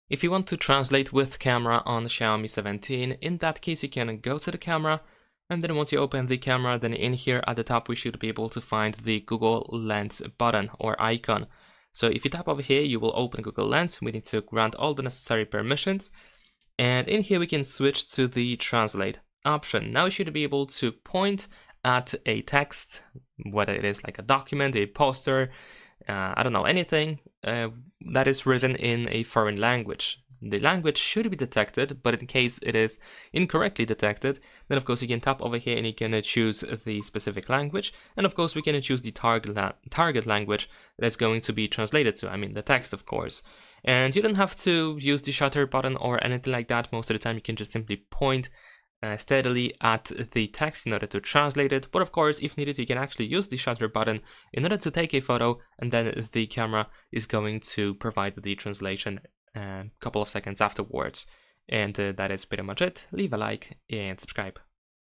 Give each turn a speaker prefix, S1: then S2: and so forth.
S1: If you want to translate with camera on Xiaomi 17, in that case you can go to the camera, and then once you open the camera, then in here at the top we should be able to find the Google Lens button or icon. So if you tap over here, you will open Google Lens. We need to grant all the necessary permissions, and in here we can switch to the translate option. Now we should be able to point at a text, whether it is like a document, a poster, I don't know, anything that is written in a foreign language. The language should be detected, but in case it is incorrectly detected, then of course you can tap over here and you can choose the specific language, and of course we can choose the target language that is going to be translated to, I mean the text of course. And you don't have to use the shutter button or anything like that. Most of the time you can just simply point steadily at the text in order to translate it, but of course if needed you can actually use the shutter button in order to take a photo, and then the camera is going to provide the translation a couple of seconds afterwards. And that is pretty much it. Leave a like and subscribe.